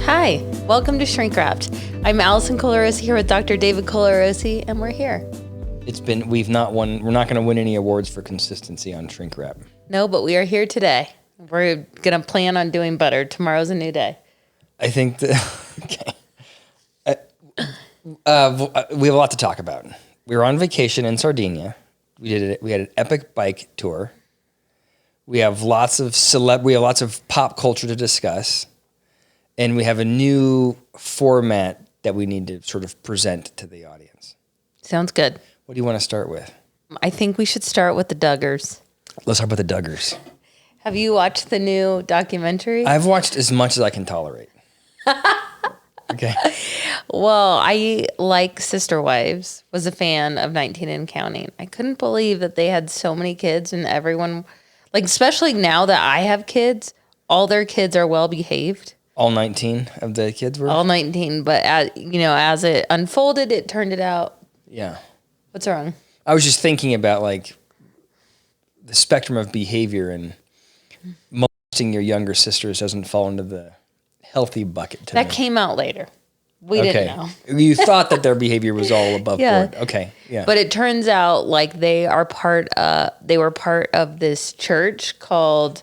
Hi, welcome to Shrink Wrapped. I'm Allison Colarossi here with Dr. David Colarossi, and we're here. We're not going to win any awards for consistency on Shrink Wrap. No, but we are here today. We're going to plan on doing better. Tomorrow's a new day. I think okay. We have a lot to talk about. We were on vacation in Sardinia. We had an epic bike tour. We have lots of pop culture to discuss. And we have a new format that we need to sort of present to the audience. Sounds good. What do you want to start with? I think we should start with the Duggars. Let's talk about the Duggars. Have you watched the new documentary? I've watched as much as I can tolerate. Okay. Well, I, like Sister Wives, was a fan of 19 and Counting. I couldn't believe that they had so many kids and everyone, like, especially now that I have kids, all their kids are well behaved. All 19 of the kids were? All 19, but as it unfolded, it turned it out. Yeah. What's wrong? I was just thinking about, like, the spectrum of behavior, and molesting your younger sisters doesn't fall into the healthy bucket to me. That came out later. We didn't know. You thought that their behavior was all above board. Okay, yeah. But it turns out, like, they were part of this church called,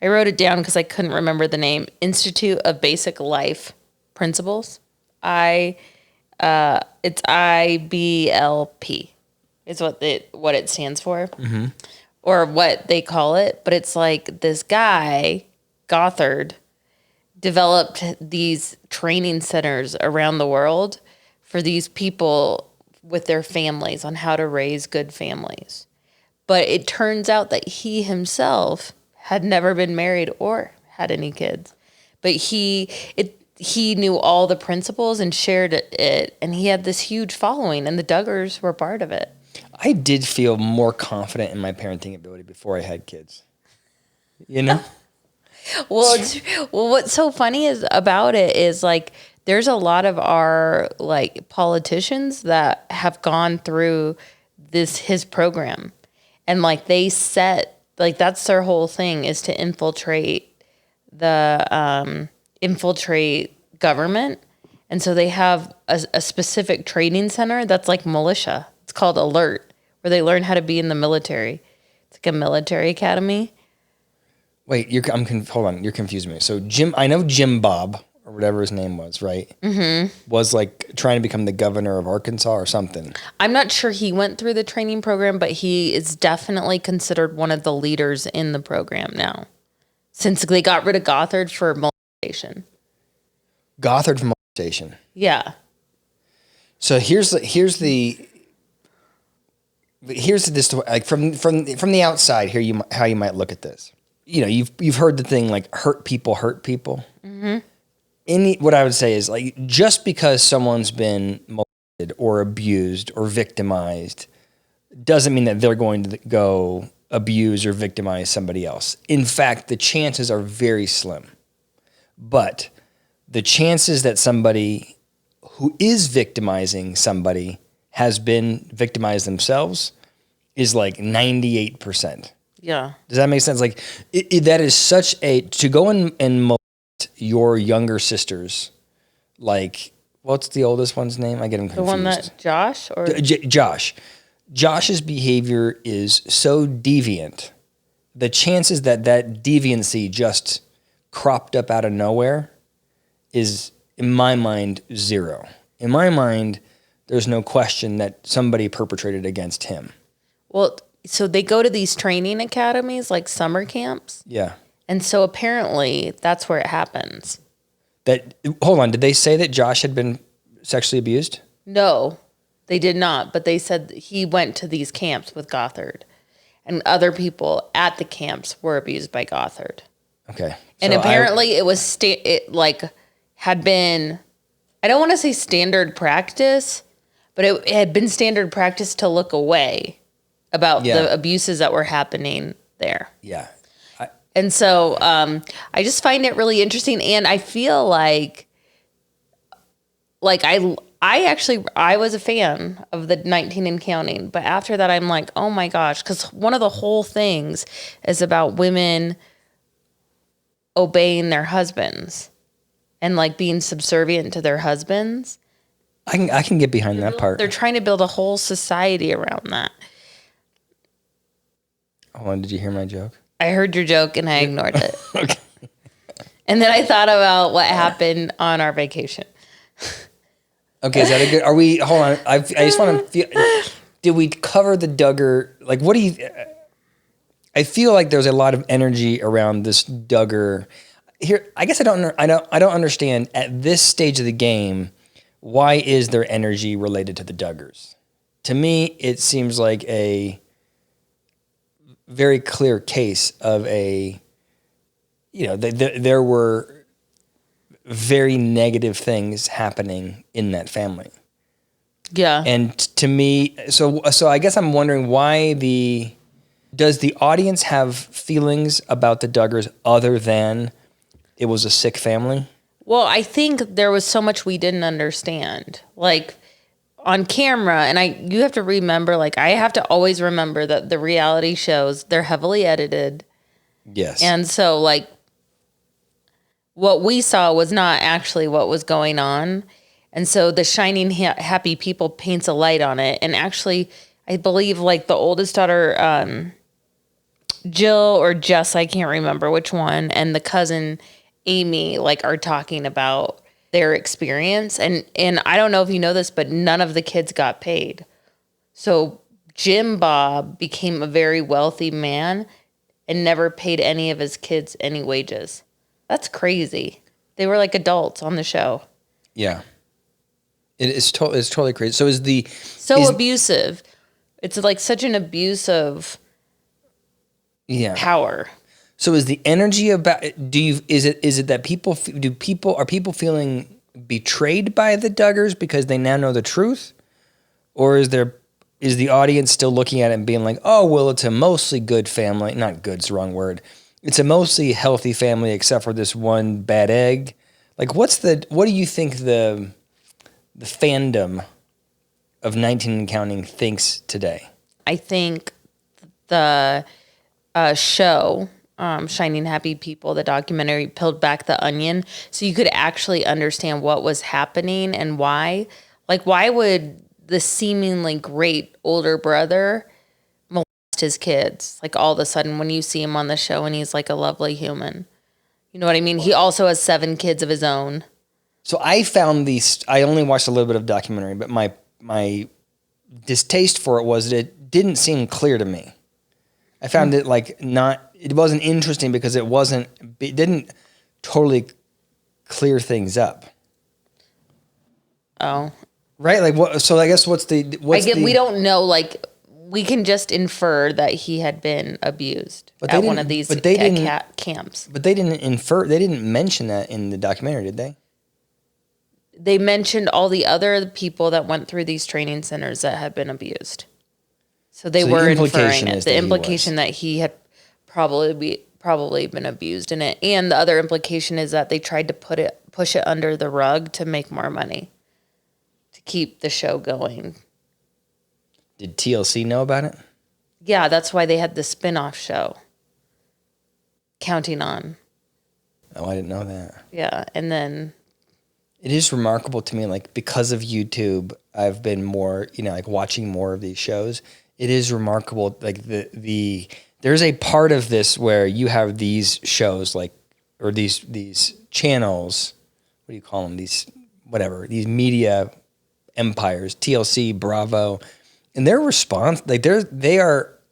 I wrote it down because I couldn't remember the name, Institute of Basic Life Principles. It's IBLP is what it stands for, or what they call it. But it's like this guy, Gothard, developed these training centers around the world for these people with their families on how to raise good families. But it turns out that he himself had never been married or had any kids. But he knew all the principles and shared it, and he had this huge following, and the Duggars were part of it. I did feel more confident in my parenting ability before I had kids. You know? Well, what's so funny about it is, like, there's a lot of our, like, politicians that have gone through his program, and, like, they set, like, that's their whole thing, is to infiltrate government. And so they have a specific training center that's like militia. It's called Alert, where they learn how to be in the military. It's like a military academy. Wait, hold on, you're confusing me. So I know Jim Bob, or whatever his name was, right? Mm-hmm. Was, like, trying to become the governor of Arkansas or something. I'm not sure he went through the training program, but he is definitely considered one of the leaders in the program now, since they got rid of Gothard for molestation. Gothard for molestation. Yeah. So here's this, like, from the outside here, how you might look at this. You know, you've heard the thing, like, hurt people hurt people. Mm-hmm. What I would say is, like, just because someone's been molested or abused or victimized doesn't mean that they're going to go abuse or victimize somebody else. In fact, the chances are very slim. But the chances that somebody who is victimizing somebody has been victimized themselves is like 98%. Yeah. Does that make sense? Like, that is such to go and molest your younger sisters, like, what's the oldest one's name? I get him confused. The one that Josh or Josh. Josh's behavior is so deviant. The chances that deviancy just cropped up out of nowhere is, in my mind, zero. In my mind, there's no question that somebody perpetrated against him. Well, so they go to these training academies, like summer camps. Yeah. And so apparently that's where it happens. Hold on, did they say that Josh had been sexually abused? No, they did not. But they said he went to these camps with Gothard, and other people at the camps were abused by Gothard. Okay. And so apparently it was had been, I don't want to say standard practice, but it had been standard practice to look away about the abuses that were happening there. Yeah. And so I just find it really interesting, and I feel like I was a fan of the 19 and Counting, but after that I'm like, oh my gosh, because one of the whole things is about women obeying their husbands and like being subservient to their husbands. I can get behind that part. They're trying to build a whole society around that. Hold on, did you hear my joke? I heard your joke and I ignored it. Okay. And then I thought about what happened on our vacation. Okay, is that a good? Are we? Hold on. I just want to. Did we cover the Duggar? Like, what do you? I feel like there's a lot of energy around this Duggar. Here, I guess I don't understand at this stage of the game. Why is there energy related to the Duggars? To me, it seems like a very clear case of a. There were very negative things happening in that family. Yeah. And to me, so I guess I'm wondering does the audience have feelings about the Duggars other than it was a sick family? Well, I think there was so much we didn't understand. Like on camera, and you have to remember, like I have to always remember that the reality shows, they're heavily edited. Yes. And so like what we saw was not actually what was going on. And so the Shining Happy People paints a light on it. And actually, I believe like the oldest daughter, Jill or Jess, I can't remember which one, and the cousin Amy like are talking about their experience. And I don't know if you know this, but none of the kids got paid. So Jim Bob became a very wealthy man and never paid any of his kids any wages. That's crazy. They were like adults on the show. Yeah. It's totally crazy. So abusive. It's like such an abuse of power. So is the energy about is it that are people feeling betrayed by the Duggars because they now know the truth? Or is the audience still looking at it and being like, "Oh, well, it's a mostly good family." Not good's the wrong word. It's a mostly healthy family except for this one bad egg. Like what do you think the fandom of 19 and Counting thinks today? I think the show, Shining Happy People, the documentary, peeled back the onion so you could actually understand what was happening and why. Like, why would the seemingly great older brother molest his kids? Like, all of a sudden when you see him on the show and he's like a lovely human. You know what I mean? He also has 7 kids of his own. So I only watched a little bit of documentary, but my distaste for it was that it didn't seem clear to me. I found it it wasn't interesting because it didn't totally clear things up. Oh. Right? Like what, so I guess we don't know, like we can just infer that he had been abused at one of these camps. But they didn't mention that in the documentary, did they? They mentioned all the other people that went through these training centers that had been abused. So they were inferring it. The implication that he had probably been abused in it. And the other implication is that they tried to push it under the rug to make more money, to keep the show going. Did TLC know about it? Yeah, that's why they had the spin-off show, Counting On. Oh, I didn't know that. Yeah, and then... It is remarkable to me, like, because of YouTube, I've been more, like watching more of these shows. It is remarkable, like there's a part of this where you have these shows, like, or these channels, what do you call them? These media empires, TLC, Bravo, and their response, like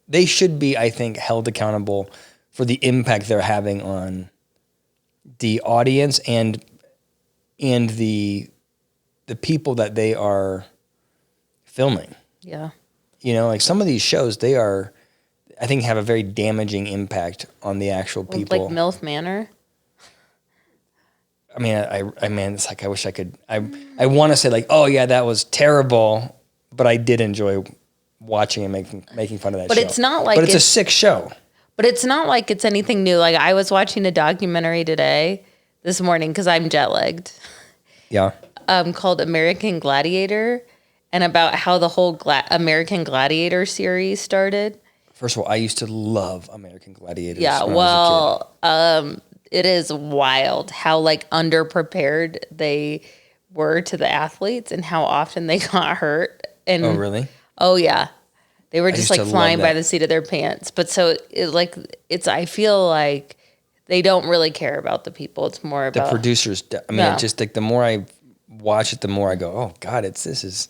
they should be, I think, held accountable for the impact they're having on the audience and the people that they are filming. Yeah. Like some of these shows, I think have a very damaging impact on the actual people. Like MILF Manor? I mean, it's like, I wish I could, I want to say like, oh yeah, that was terrible, but I did enjoy watching and making fun of that show. But it's not like... But it's a sick show. But it's not like it's anything new. Like I was watching a documentary this morning, because I'm jet lagged. Yeah. Called American Gladiator, and about how the whole American Gladiator series started. First of all, I used to love American Gladiators. Yeah, well, it is wild how like underprepared they were to the athletes and how often they got hurt. And Oh, really? oh yeah, they were just used like to love flying by that. the seat of their pants. But so I feel like they don't really care about the people. It's more The about producers, I mean, Yeah. it just like the more I watch it, the more I go, oh God, this is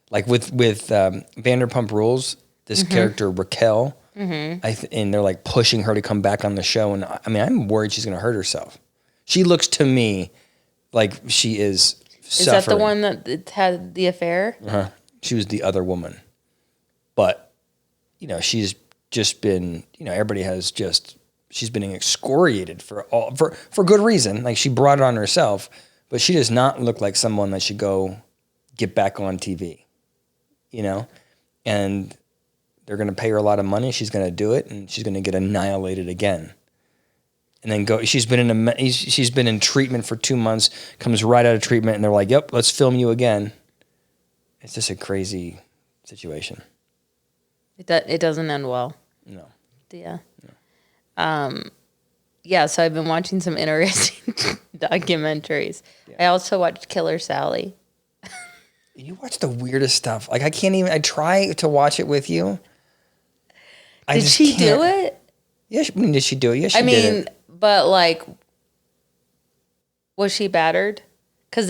like with Vanderpump Rules, this character Raquel, and they're like pushing her to come back on the show. And I mean, I'm worried she's going to hurt herself. She looks to me like she is suffering. Is that the one that had the affair? Uh-huh. She was the other woman. But, she's just been, everybody has just, she's been excoriated for good reason. Like she brought it on herself, but she does not look like someone that should go get back on TV, and they're going to pay her a lot of money. She's going to do it and she's going to get annihilated again. And then she's been in treatment for 2 months, comes right out of treatment and they're like, yep, let's film you again. It's just a crazy situation. It doesn't end well. No. Yeah. Yeah, so I've been watching some interesting documentaries. Yeah. I also watched Killer Sally. You watch the weirdest stuff. Like I try to watch it with you. Did she do it? Yeah, did she do it? Yeah, she did it. But like, was she battered? Because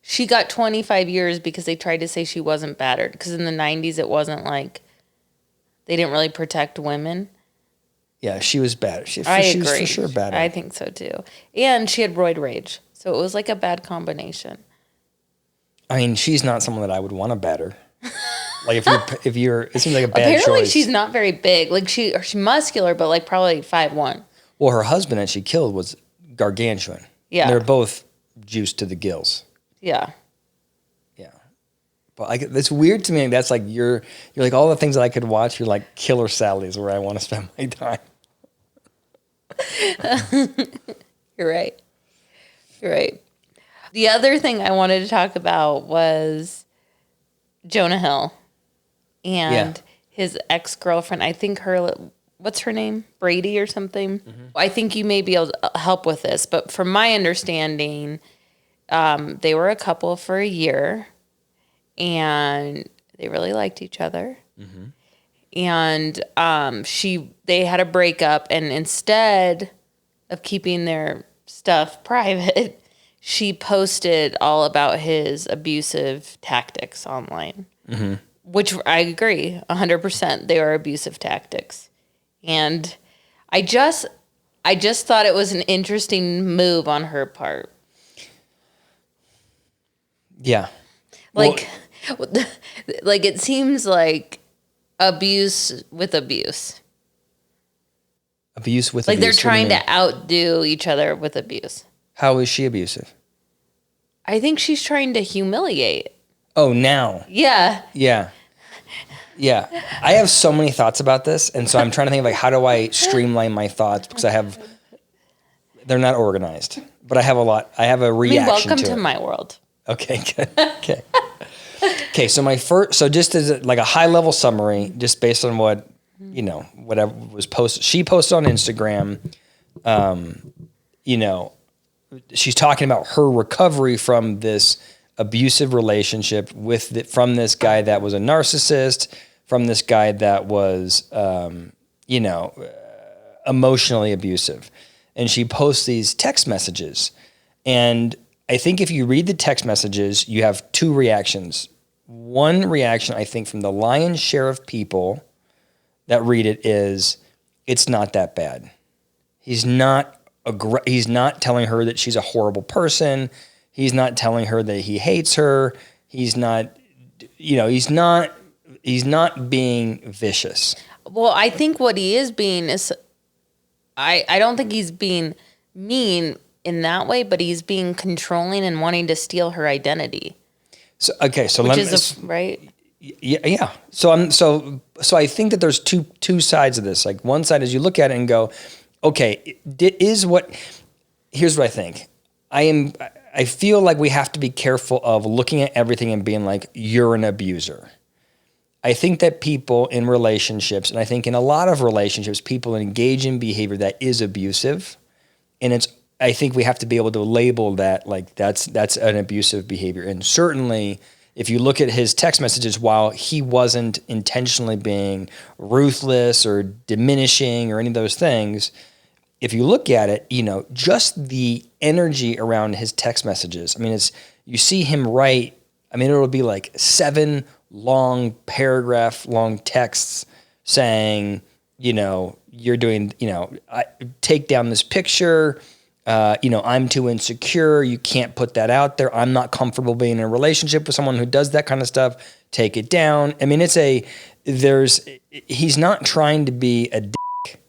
she got 25 years because they tried to say she wasn't battered. Because in the 90s, it wasn't like, they didn't really protect women. Yeah, she was bad. She agree. was for sure bad. I think so too. And she had roid rage. So it was like a bad combination. I mean, she's not someone that I would want to batter. Like if you're, it seems like a bad choice. Apparently she's not very big. Like she's muscular, but like probably 5'1". Well, her husband that she killed was gargantuan. Yeah. They're both juiced to the gills. Yeah. Yeah. But it's weird to me. That's like, you're like all the things that I could watch. You're like Killer Sally is where I want to spend my time. You're right. You're right. The other thing I wanted to talk about was Jonah Hill and his ex-girlfriend. I think what's her name? Brady or something. Mm-hmm. I think you may be able to help with this, but from my understanding, they were a couple for a year and they really liked each other. Mm-hmm. And they had a breakup, and instead of keeping their stuff private, she posted all about his abusive tactics online, which I agree 100%. They are abusive tactics. And I just thought it was an interesting move on her part. Yeah. Like it seems like abuse with abuse. Abuse with like abuse. They're trying to outdo each other with abuse. How is she abusive? I think she's trying to humiliate. Oh, now. Yeah. Yeah. Yeah. I have so many thoughts about this, and so I'm trying to think of like, how do I streamline my thoughts, because they're not organized, but I have a lot. I have a reaction welcome to to it. my world. Okay, good. Okay. Okay, so just as like a high level summary, just based on what, whatever was posted, she posted on Instagram, she's talking about her recovery from this abusive relationship from this guy that was a narcissist, from this guy that was, emotionally abusive. And she posts these text messages. And I think if you read the text messages, you have two reactions. One reaction, I think, from the lion's share of people that read it is, it's not that bad. He's not telling her that she's a horrible person. He's not telling her that he hates her. He's not being vicious. Well, I think what he is being is, I don't think he's being mean in that way, but he's being controlling and wanting to steal her identity. So right? Yeah. So I think that there's two sides of this. Like one side is you look at it and go, okay, here's what I think. I feel like we have to be careful of looking at everything and being like, you're an abuser. I think that people in relationships, and I think in a lot of relationships, people engage in behavior that is abusive. And I think we have to be able to label that like that's an abusive behavior. And certainly if you look at his text messages, while he wasn't intentionally being ruthless or diminishing or any of those things, if you look at it, just the energy around his text messages. I mean, you see him write, I mean, it'll be like 7 long paragraph long texts saying, you're doing, take down this picture. I'm too insecure. You can't put that out there. I'm not comfortable being in a relationship with someone who does that kind of stuff. Take it down. I mean, he's not trying to be a dick,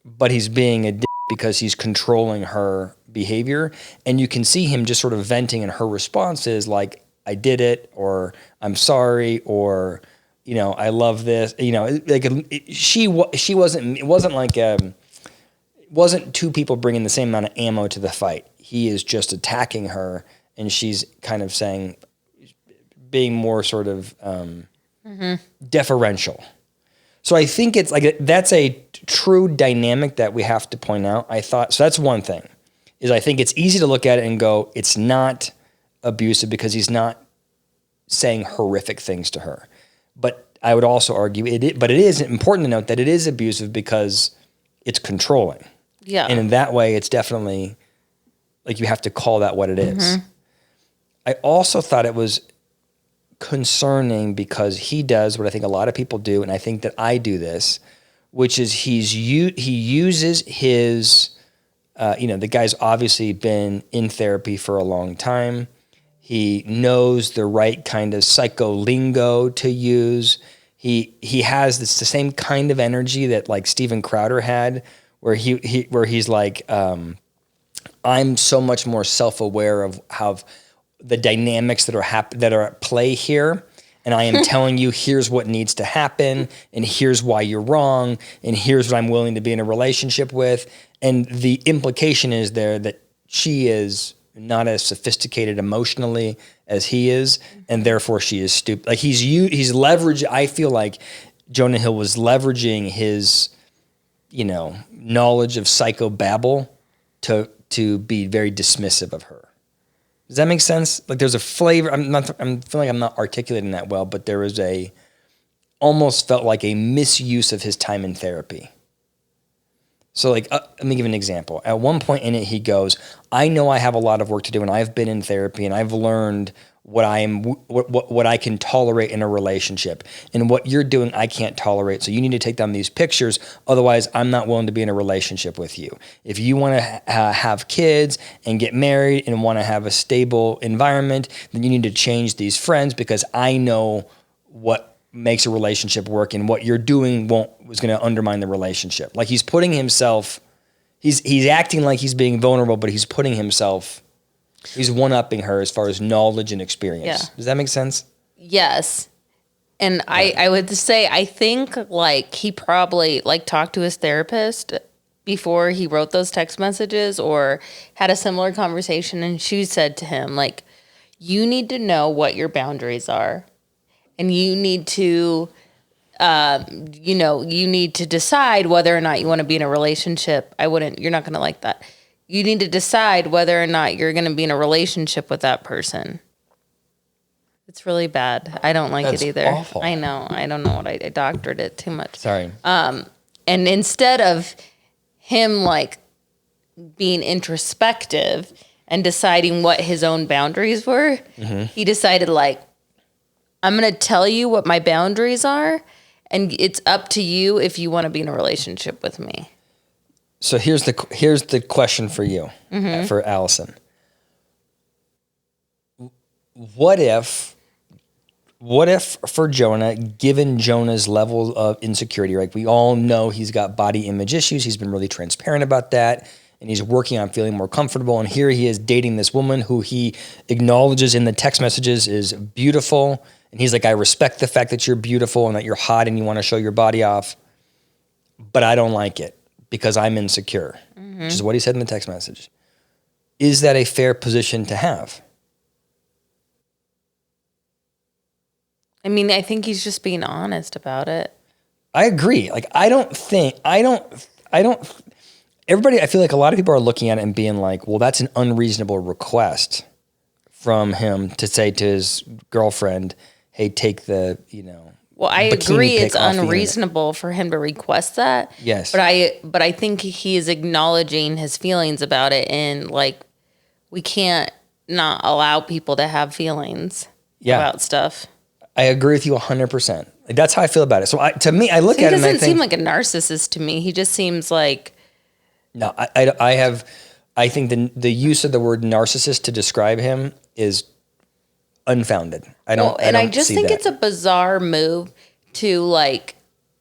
but he's being a dick because he's controlling her behavior. And you can see him just sort of venting, and her response is like, I did it, or I'm sorry, or, I love this, it wasn't two people bringing the same amount of ammo to the fight. He is just attacking her, and she's kind of saying, being more sort of deferential. So I think it's like that's a true dynamic that we have to point out. So that's one thing, is I think it's easy to look at it and go, it's not abusive because he's not saying horrific things to her. But I would also argue it is important to note that it is abusive because it's controlling. Yeah. And in that way, it's definitely like you have to call that what it is. I also thought it was concerning because he does what I think a lot of people do, and I think that I do this, which is he uses his, the guy's obviously been in therapy for a long time. He knows the right kind of psycho lingo to use. He has the same kind of energy that like Steven Crowder had, where he's like, I'm so much more self-aware of how the dynamics that are at play here, and I am telling you, here's what needs to happen, and here's why you're wrong, and here's what I'm willing to be in a relationship with. And the implication is there that she is not as sophisticated emotionally as he is, and therefore she is stupid. Like he's leveraged. I feel like Jonah Hill was leveraging his, knowledge of psychobabble to be very dismissive of her. Does that make sense? Like there's a flavor. I'm feeling like I'm not articulating that well, but there was almost felt like a misuse of his time in therapy. So like, let me give an example. At one point in it, he goes, I know I have a lot of work to do, and I've been in therapy, and I've learned what I can tolerate in a relationship, and what you're doing, I can't tolerate. So you need to take down these pictures. Otherwise, I'm not willing to be in a relationship with you. If you want to have kids and get married and want to have a stable environment, then you need to change these friends, because I know what makes a relationship work, and what you're doing was going to undermine the relationship. Like he's putting himself, he's acting like he's being vulnerable, but he's putting himself, he's one-upping her as far as knowledge and experience. Yeah. Does that make sense? Yes. And yeah. I would say, I think like he probably like talked to his therapist before he wrote those text messages, or had a similar conversation, and she said to him, like, you need to know what your boundaries are. And you need to, you need to decide whether or not you want to be in a relationship. You're not going to like that. You need to decide whether or not you're going to be in a relationship with that person. It's really bad. I don't like it either. Awful. I know. I don't know what I doctored it too much. Sorry. And instead of him like being introspective and deciding what his own boundaries were, he decided like, I'm going to tell you what my boundaries are, and it's up to you if you want to be in a relationship with me. So here's the question for you, for Allison. What if for Jonah, given Jonah's level of insecurity, right? We all know he's got body image issues. He's been really transparent about that, and he's working on feeling more comfortable. And here he is dating this woman who he acknowledges in the text messages is beautiful. And he's like, I respect the fact that you're beautiful and that you're hot and you want to show your body off, but I don't like it because I'm insecure, which is what he said in the text message. Is that a fair position to have? I mean, I think he's just being honest about it. I agree. Like, I feel like a lot of people are looking at it and being like, well, that's an unreasonable request from him to say to his girlfriend, hey, take the, Well, I bikini agree pic it's off the internet. unreasonable for him to request that. Yes. But I think he is acknowledging his feelings about it, and like we can't not allow people to have feelings about stuff. I agree with you 100%. Like, that's how I feel about it. So to me, I look at him and I think... He doesn't seem like a narcissist to me. He just seems like... No, I think the use of the word narcissist to describe him is unfounded. I just think it's a bizarre move to, like,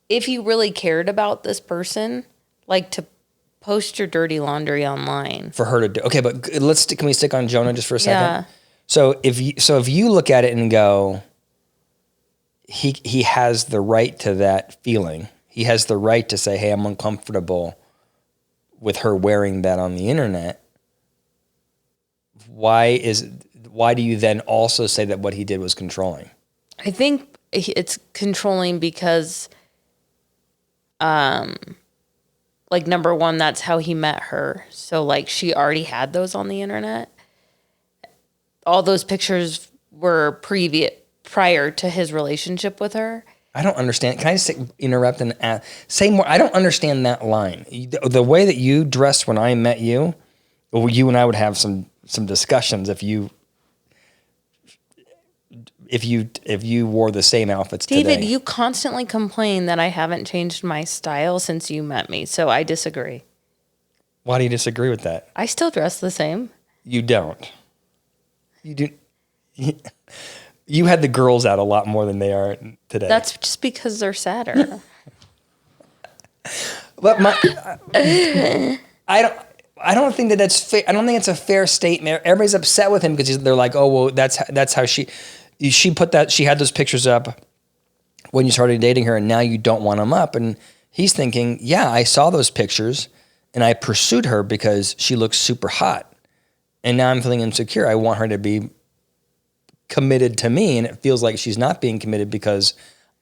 if you really cared about this person, like, to post your dirty laundry online. For her to do. Okay, but can we stick on Jonah just for a second? Yeah. So if you look at it and go, he has the right to that feeling. He has the right to say, hey, I'm uncomfortable with her wearing that on the internet. Why do you then also say that what he did was controlling? I think it's controlling because, like, number one, that's how he met her. So, like, she already had those on the internet. All those pictures were prior to his relationship with her. I don't understand. Can I just interrupt and say more? I don't understand that line. The way that you dressed when I met you, well, you and I would have some discussions if you wore the same outfits today. David, you constantly complain that I haven't changed my style since you met me, so I disagree. Why do you disagree with that? I still dress the same. You don't. You do. You had the girls out a lot more than they are today. That's just because they're sadder. But I don't think that's fair. I don't think it's a fair statement. Everybody's upset with him because they're like, oh, well, that's how she had those pictures up when you started dating her, and now you don't want them up. And he's thinking, yeah, I saw those pictures and I pursued her because she looks super hot. And now I'm feeling insecure. I want her to be committed to me, and it feels like she's not being committed because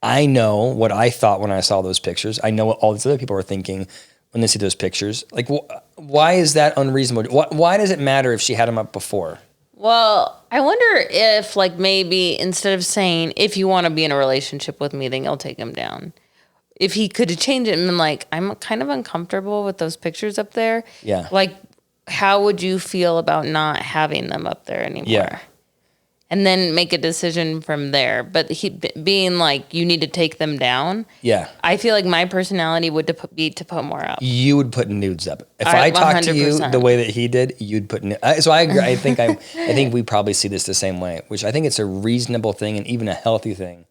I know what I thought when I saw those pictures. I know what all these other people are thinking when they see those pictures. Like, why is that unreasonable? Why does it matter if she had them up before? Well, I wonder if, like, maybe instead of saying, if you want to be in a relationship with me, then you'll take them down. If he could have changed it and been like, I'm kind of uncomfortable with those pictures up there. Yeah. Like, how would you feel about not having them up there anymore? Yeah. And then make a decision from there. But he being like, you need to take them down. Yeah. I feel like my personality would be to put more up. You would put nudes up. If I talked to you the way that he did, you'd put nudes. So I agree. I think we probably see this the same way, which I think it's a reasonable thing and even a healthy thing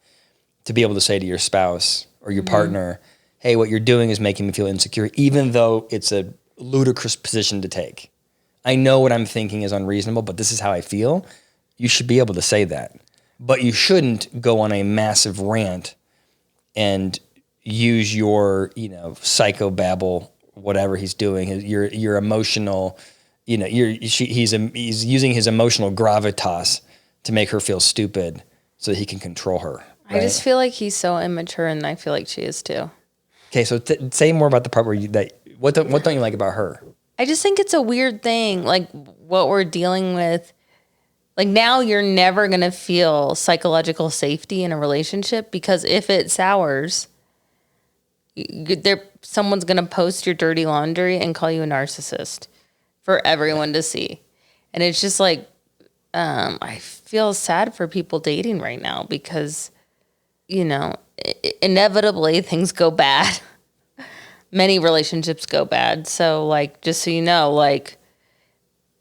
to be able to say to your spouse or your partner, hey, what you're doing is making me feel insecure, even though it's a ludicrous position to take. I know what I'm thinking is unreasonable, but this is how I feel. You should be able to say that, but you shouldn't go on a massive rant and use your, psychobabble, whatever he's doing, your emotional, he's using his emotional gravitas to make her feel stupid so that he can control her. Right? I just feel like he's so immature, and I feel like she is too. Okay, so say more about the part where what don't you like about her? I just think it's a weird thing, like what we're dealing with. Like, now you're never going to feel psychological safety in a relationship because if it sours, someone's going to post your dirty laundry and call you a narcissist for everyone to see. And it's just like, I feel sad for people dating right now because, inevitably things go bad. Many relationships go bad. So, like, just so you know, like,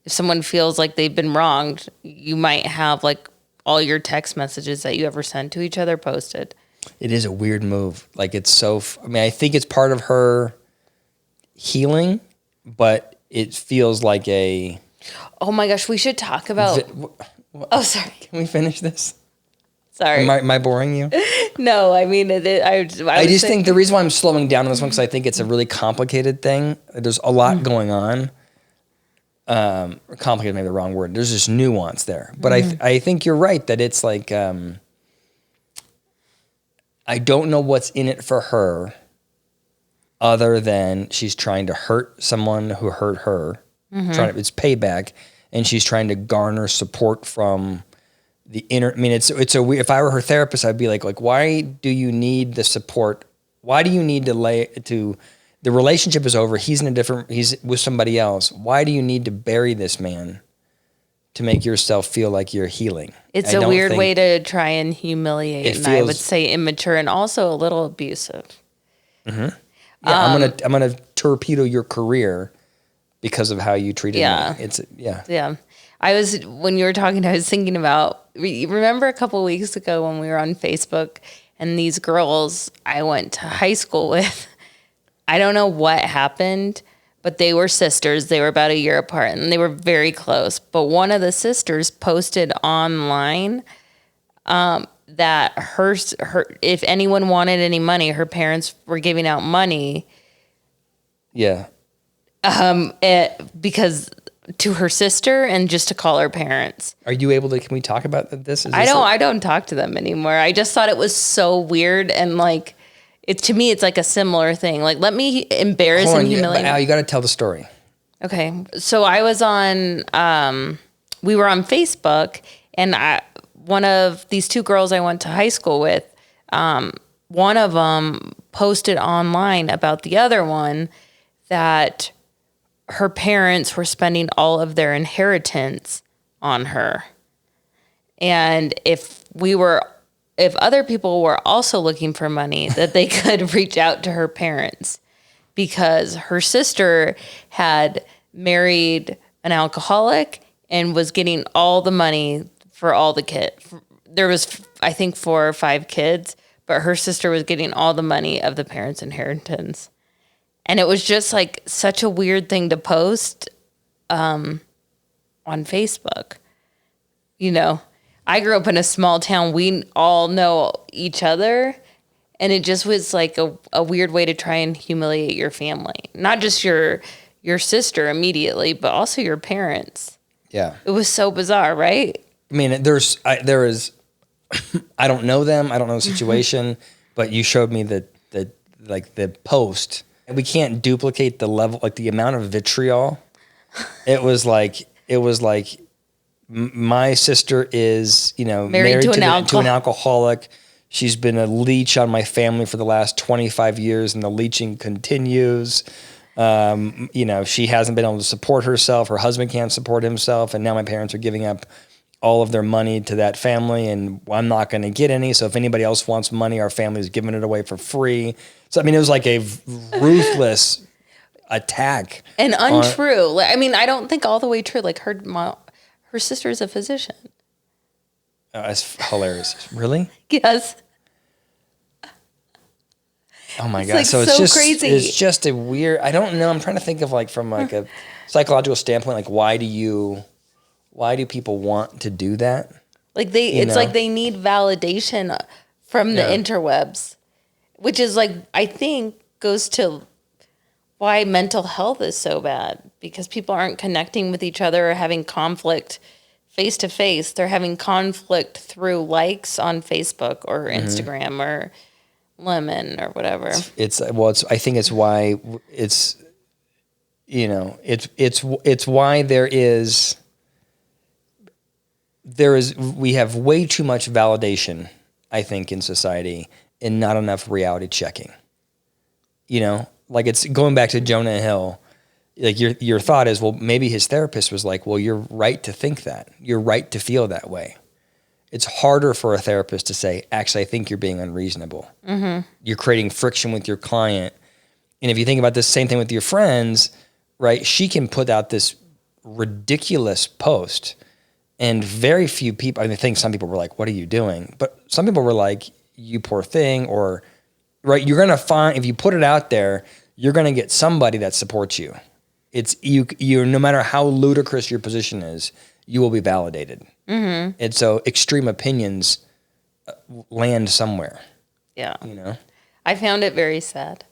if someone feels like they've been wronged, you might have, like, all your text messages that you ever sent to each other posted. It is a weird move. Like, it's so... I think it's part of her healing, but it feels like a... Oh, my gosh. We should talk about... Oh, sorry. Can we finish this? Sorry. Am I boring you? No, I mean... I just think the reason why I'm slowing down on this one, because I think it's a really complicated thing. There's a lot going on. Complicated may be the wrong word. There's this nuance there. But I think you're right that it's like, I don't know what's in it for her other than she's trying to hurt someone who hurt her. It's payback, and she's trying to garner support from the inner. I mean, it's a weird. If I were her therapist, I'd be like, why do you need the support? Why do you need to the relationship is over. He's with somebody else. Why do you need to bury this man to make yourself feel like you're healing? It's a weird way to try and humiliate, and I would say immature and also a little abusive. Yeah, I'm gonna torpedo your career because of how you treated me. Yeah. When you were talking, I was thinking about, remember a couple of weeks ago when we were on Facebook and these girls I went to high school with, I don't know what happened, but they were sisters. They were about a year apart and they were very close. But one of the sisters posted online that her if anyone wanted any money, her parents were giving out money. Yeah. Because to her sister and just to call her parents. Are you able to? Can we talk about this? I don't talk to them anymore. I just thought it was so weird and like to me it's like a similar thing. Like let me embarrass and humiliate. Al, you got to tell the story. Okay, so I was on. We were on Facebook, and one of these two girls I went to high school with. One of them posted online about the other one that her parents were spending all of their inheritance on her. And if other people were also looking for money, that they could reach out to her parents, because her sister had married an alcoholic and was getting all the money for all the kids. There was, I think, 4 or 5 kids, but her sister was getting all the money of the parents' inheritance. And it was just like such a weird thing to post on Facebook. You know, I grew up in a small town. We all know each other. And it just was like a weird way to try and humiliate your family. Not just your sister immediately, but also your parents. Yeah. It was so bizarre, right? I mean, there is, I don't know them. I don't know the situation, but you showed me the post. We can't duplicate the level, like the amount of vitriol. It was like my sister is, married to an alcoholic. She's been a leech on my family for the last 25 years, and the leeching continues. She hasn't been able to support herself. Her husband can't support himself, and now my parents are giving up all of their money to that family, and I'm not going to get any. So if anybody else wants money, our family's giving it away for free. So, I mean, it was like a ruthless attack. And untrue. I don't think all the way true. Like her sister's a physician. That's hilarious. Really? Yes. Oh my God. Like so it's just crazy. It's just a weird, I don't know. I'm trying to think of from a psychological standpoint, like why do people want to do that? Like like they need validation from the interwebs, which is I think goes to why mental health is so bad, because people aren't connecting with each other or having conflict face to face. They're having conflict through likes on Facebook or Instagram or Lemon or whatever. I think it's why it's why we have way too much validation, I think, in society, and not enough reality checking. It's going back to Jonah Hill. Like your thought is, well, maybe his therapist was like, well, you're right to think that. You're right to feel that way. It's harder for a therapist to say, actually, I think you're being unreasonable. Mm-hmm. You're creating friction with your client. And if you think about this same thing with your friends, right, she can put out this ridiculous post, and very few people, I think some people were like, what are you doing? But some people were like, you poor thing, or, right, you're going to find, if you put it out there, you're going to get somebody that supports you. It's you no matter how ludicrous your position is, you will be validated. Mm-hmm. And so extreme opinions land somewhere. Yeah. I found it very sad.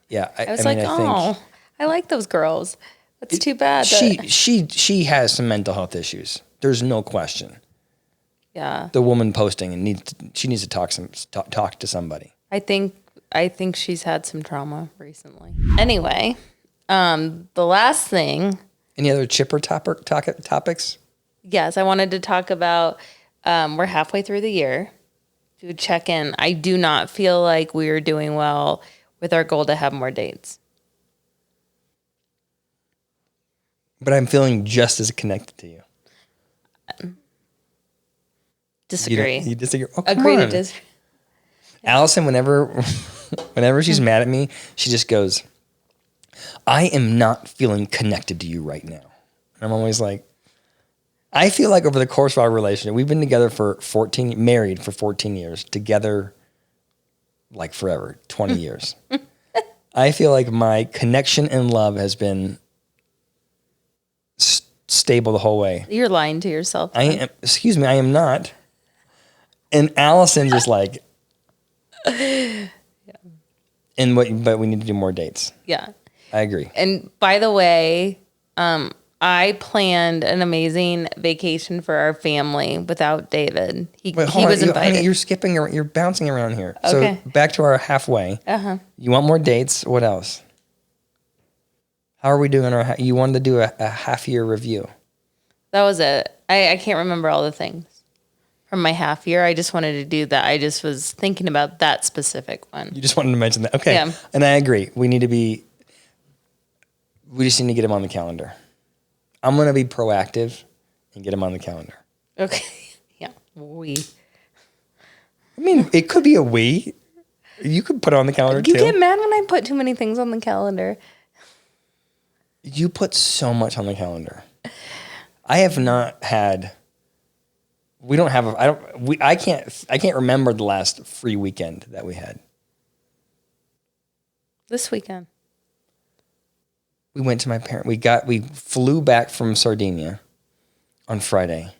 Yeah. I was I like those girls. It's too bad. She has some mental health issues. There's no question. Yeah. The woman posting she needs to talk to somebody. I think I think she's had some trauma recently. Anyway, the last thing. Any other chipper topics? Yes, I wanted to talk about, we're halfway through the year. Do check in. I do not feel like we are doing well with our goal to have more dates. But I'm feeling just as connected to you. Disagree. You disagree? Oh, Agree to disagree. Allison, whenever she's mad at me, she just goes, I am not feeling connected to you right now. And I'm always like, I feel like over the course of our relationship, we've been together married for 14 years, together like forever, 20 years. I feel like my connection and love has been stable the whole way. You're lying to yourself. I am not. And Allison's just like, yeah. But we need to do more dates. Yeah. I agree. And by the way, I planned an amazing vacation for our family without David. He was invited. Honey, you're bouncing around here. Okay. So back to our halfway. You want more dates? What else? How are we doing? You wanted to do a half-year review. That was it. I can't remember all the things from my half year. I just wanted to do that. I just was thinking about that specific one. You just wanted to mention that. Okay. Yeah. And I agree. We just need to get him on the calendar. I'm going to be proactive and get him on the calendar. Okay. Yeah. I mean, it could be a we. You could put it on the calendar too. You get mad when I put too many things on the calendar. You put so much on the calendar. I have not had. We don't have. I can't remember the last free weekend that we had. This weekend. We went to my parents. We flew back from Sardinia on Friday.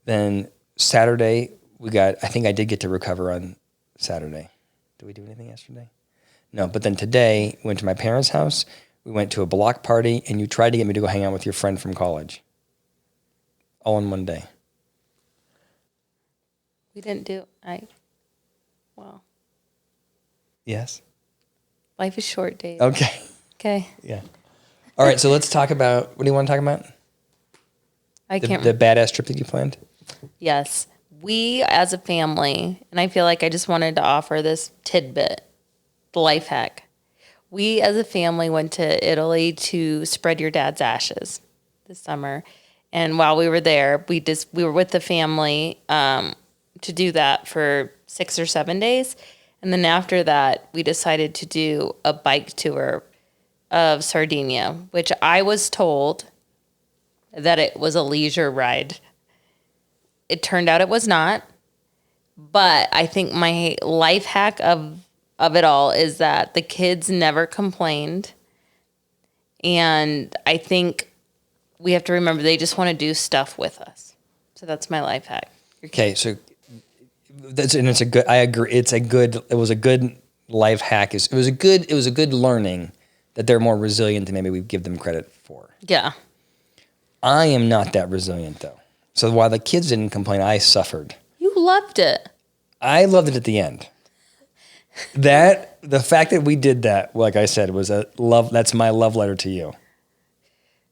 Then Saturday I think I did get to recover on Saturday. Did we do anything yesterday? No, but then today we went to my parents' house. We went to a block party, and you tried to get me to go hang out with your friend from college. All in one day. We didn't do. Well. Yes. Life is short, Dave. Okay. Okay. Yeah. All right, so let's talk about, what do you want to talk about? The badass trip that you planned? Yes. We as a family, and I feel like I just wanted to offer this tidbit, the life hack. We as a family went to Italy to spread your dad's ashes this summer. And while we were there, we were with the family to do that for 6 or 7 days. And then after that, we decided to do a bike tour of Sardinia, which I was told that it was a leisure ride. It turned out it was not. But I think my life hack of it all is that the kids never complained. And I think we have to remember they just want to do stuff with us. So that's my life hack. Okay, so it's a good. I agree. It was a good life hack. It was a good learning that they're more resilient than maybe we give them credit for. Yeah. I am not that resilient though. So while the kids didn't complain, I suffered. You loved it. I loved it at the end. The fact that we did that, like I said, was a love. That's my love letter to you.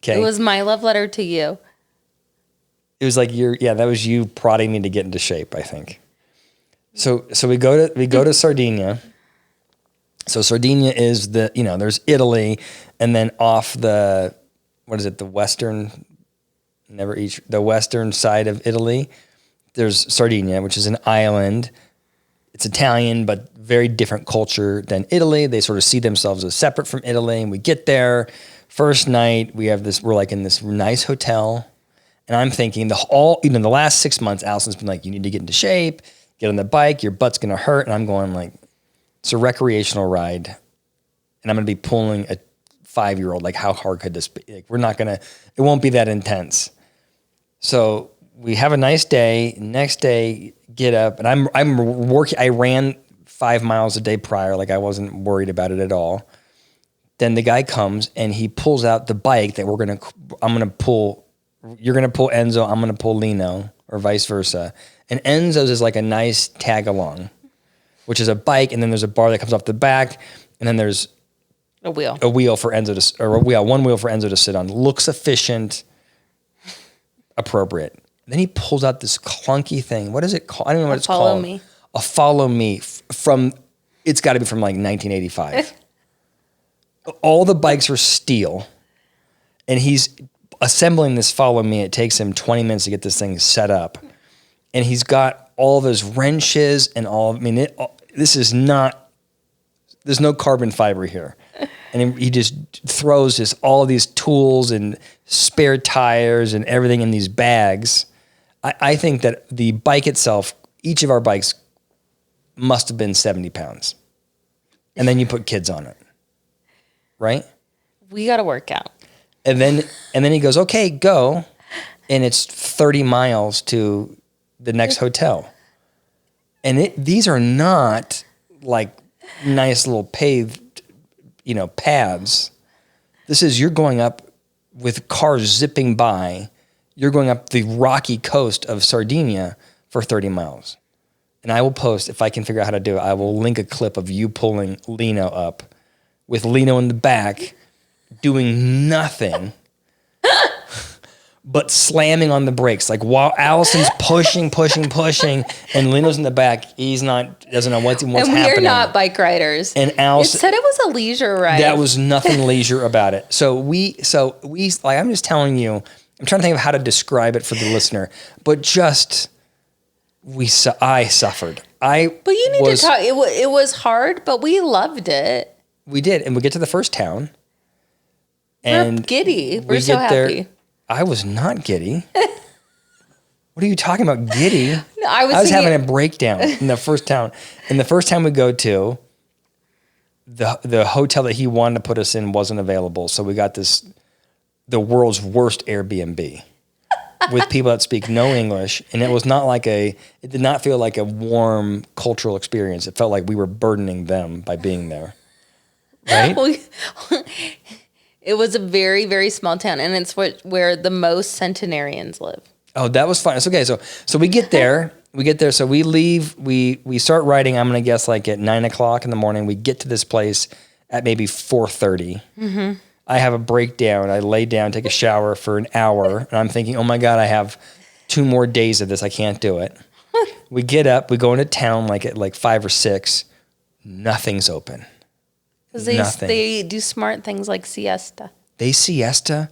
Okay. It was my love letter to you. It was like that was you prodding me to get into shape, I think. So we go to Sardinia. So Sardinia is there's Italy, and then off the western side of Italy, there's Sardinia, which is an island. It's Italian, but very different culture than Italy. They sort of see themselves as separate from Italy. And we get there, first night, we're like in this nice hotel. And I'm thinking the last 6 months, Allison's been like, you need to get into shape, get on the bike, your butt's going to hurt. And I'm going like, it's a recreational ride. And I'm going to be pulling a 5-year-old. Like, how hard could this be? Like, it won't be that intense. So we have a nice day. Next day, get up, and I'm working. I ran 5 miles a day prior, like I wasn't worried about it at all. Then the guy comes and he pulls out the bike that I'm gonna pull. You're gonna pull Enzo. I'm gonna pull Lino, or vice versa. And Enzo's is like a nice tag along. which is a bike, and then there's a bar that comes off the back, and then there's a wheel for Enzo one wheel for Enzo to sit on. Looks efficient, appropriate. Then he pulls out this clunky thing. What is it called? I don't know what it's called. Follow Me. A Follow Me from. It's got to be from like 1985. All the bikes are steel, and he's assembling this Follow Me. It takes him 20 minutes to get this thing set up, and he's got all those wrenches and all. I mean, this is not. There's no carbon fiber here, and he just throws all these tools and spare tires and everything in these bags. I think that the bike itself, each of our bikes, must have been 70 pounds, and then you put kids on it. Right? We got to work out. And then he goes, okay, go. And it's 30 miles to the next hotel. And these are not like nice little paved, paths. This is, you're going up with cars zipping by. You're going up the rocky coast of Sardinia for 30 miles. And I will post, if I can figure out how to do it, I will link a clip of you pulling Lino up with Lino in the back, doing nothing but slamming on the brakes. Like while Allison's pushing, and Lino's in the back, doesn't know what's happening. And we're not bike riders. And Allison, it said it was a leisure ride. That was nothing leisure about it. So we, like, I'm just telling you, I'm trying to think of how to describe it for the listener, but just, I suffered. But you need to talk, it was hard, but we loved it. We did, and we get to the first town, and we're giddy. We're so happy. I was not giddy. What are you talking about, giddy? No, I was having a breakdown in the first town. And the first town we go to, the hotel that he wanted to put us in wasn't available, so we got the world's worst Airbnb with people that speak no English, and it was not it did not feel like a warm cultural experience. It felt like we were burdening them by being there. Right? It was a very, very small town, and it's where the most centenarians live. Oh, that was fun. It's okay. So we get there. So we leave. We start riding. I'm gonna guess like at 9:00 in the morning. We get to this place at maybe 4:30. Mm-hmm. I have a breakdown. I lay down, take a shower for an hour, and I'm thinking, oh my God, I have 2 more days of this. I can't do it. We get up. We go into town like at 5 or 6. Nothing's open. Because they do smart things like siesta. They siesta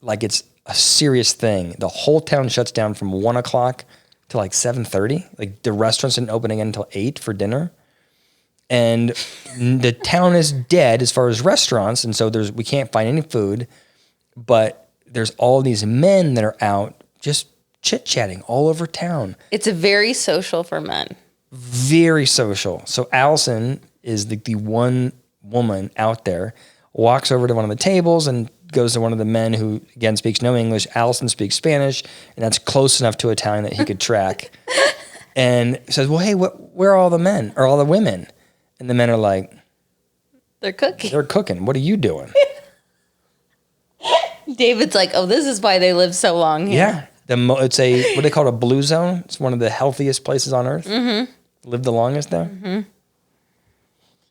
like it's a serious thing. The whole town shuts down from 1:00 to 7:30. Like the restaurants didn't open again until 8 for dinner. And the town is dead as far as restaurants. And so we can't find any food, but there's all these men that are out just chit-chatting all over town. It's very social for men. Very social. So Allison is the one woman out there, walks over to one of the tables and goes to one of the men who, again, speaks no English. Allison speaks Spanish, and that's close enough to Italian that he could track. And says, well, hey, where are all the men or all the women? And the men are like, they're cooking. They're cooking. What are you doing? David's like, oh, this is why they live so long here. Yeah. It's what they call a blue zone. It's one of the healthiest places on earth. Mm-hmm. Live the longest there. Mm-hmm.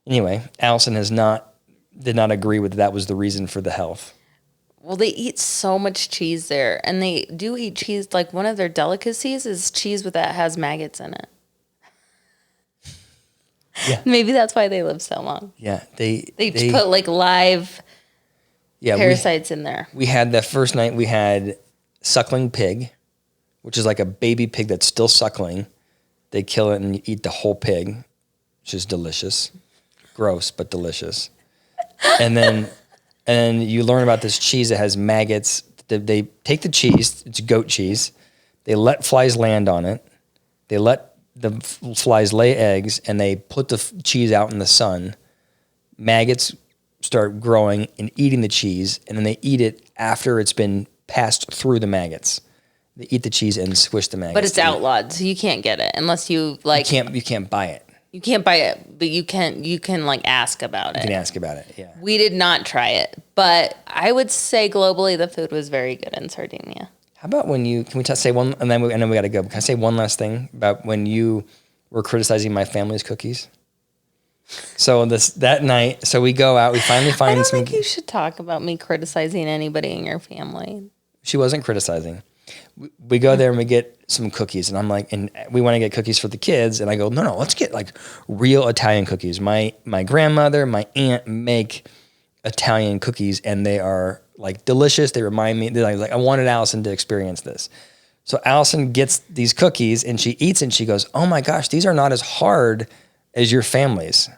Anyway, Allison did not agree with that was the reason for the health. Well, they eat so much cheese there, and they do eat cheese. Like one of their delicacies is cheese that has maggots in it. Yeah. Maybe that's why they live so long. Yeah, they put live parasites in there. We had the first night we had suckling pig, which is like a baby pig that's still suckling. They kill it and you eat the whole pig, which is delicious. Gross, but delicious. And then you learn about this cheese that has maggots. They take the cheese, it's goat cheese. They let flies land on it. They let the flies lay eggs, and they put the cheese out in the sun. Maggots start growing and eating the cheese, and then they eat it after it's been passed through the maggots. They eat the cheese and squish the maggots. But it's outlawed, so you can't get it unless you like. You can't buy it. You can't buy it, but you can ask about it. You can ask about it, yeah. We did not try it, but I would say globally the food was very good in Sardinia. How about can we say one, and then we got to go. Can I say one last thing about when you were criticizing my family's cookies? So that night, so we go out, we finally I find don't some. think you should talk about me criticizing anybody in your family. She wasn't criticizing. We go there and we get some cookies, and I'm like, and we want to get cookies for the kids, and I go, no, let's get like real Italian cookies. My grandmother, my aunt make Italian cookies, and they are like delicious. They remind me, they're like I wanted Allison to experience this. So Allison gets these cookies and she eats and she goes, oh my gosh, these are not as hard as your family's.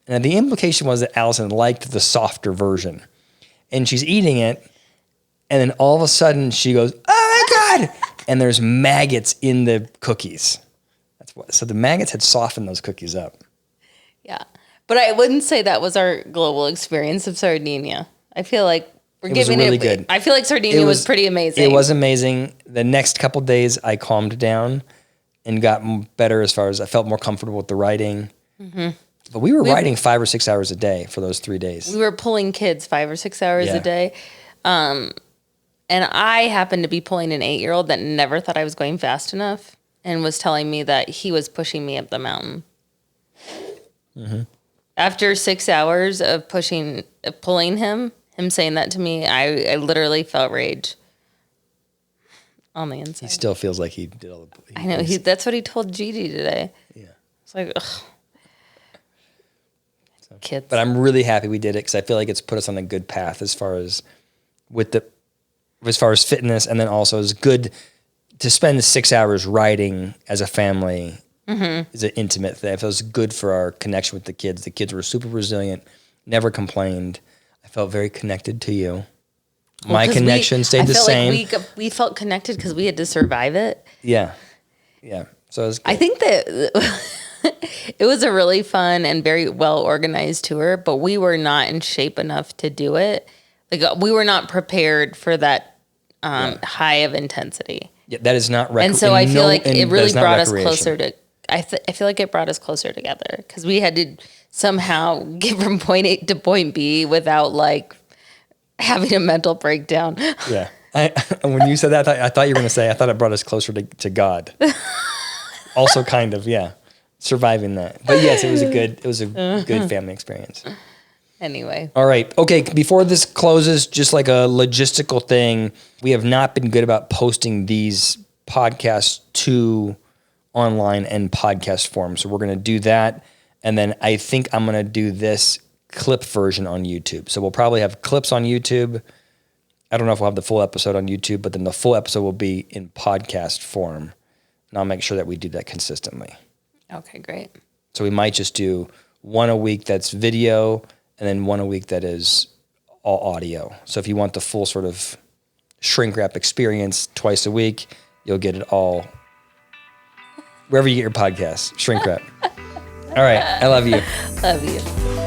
And the implication was that Allison liked the softer version. And she's eating it, and then all of a sudden she goes, oh my God! And there's maggots in the cookies. So the maggots had softened those cookies up. Yeah. But I wouldn't say that was our global experience of Sardinia. I feel like we're giving really it good. I feel like Sardinia was pretty amazing. It was amazing. The next couple of days I calmed down and got better as far as I felt more comfortable with the writing. Mm-hmm. But we were writing 5 or 6 hours a day for those 3 days. We were pulling kids 5 or 6 hours a day. And I happened to be pulling an 8-year-old that never thought I was going fast enough and was telling me that he was pushing me up the mountain. Mm-hmm. After 6 hours of pulling him saying that to me, I literally felt rage on the inside. He still feels like he did all the... I know. That's what he told Gigi today. Yeah. It's like, ugh. Kids. But I'm really happy we did it because I feel like it's put us on a good path as far as fitness, and then also it's good to spend 6 hours writing as a family. Mm-hmm. Is an intimate thing. It feels good for our connection with the kids. The kids were super resilient, never complained. I felt very connected to you. My connection stayed the same. Like we felt connected because we had to survive it. Yeah. So it was good. I think that it was a really fun and very well organized tour, but we were not in shape enough to do it. Like we were not prepared for that high of intensity. Yeah, that is not. And so I feel like it really brought us closer to. I feel like it brought us closer together because we had to somehow get from point A to point B without like having a mental breakdown. Yeah. When you said that, I thought you were going to say, I thought it brought us closer to God. Also kind of, yeah. Surviving that. But yes, it was a good family experience. Anyway. All right. Okay. Before this closes, just like a logistical thing, we have not been good about posting these podcasts to online and podcast form. So we're going to do that. And then I think I'm going to do this clip version on YouTube. So we'll probably have clips on YouTube. I don't know if we'll have the full episode on YouTube, but then the full episode will be in podcast form. And I'll make sure that we do that consistently. Okay, great. So we might just do one a week that's video and then one a week that is all audio. So if you want the full sort of shrink wrap experience twice a week, you'll get it all wherever you get your podcasts, shrink wrap. All right. I love you. Love you.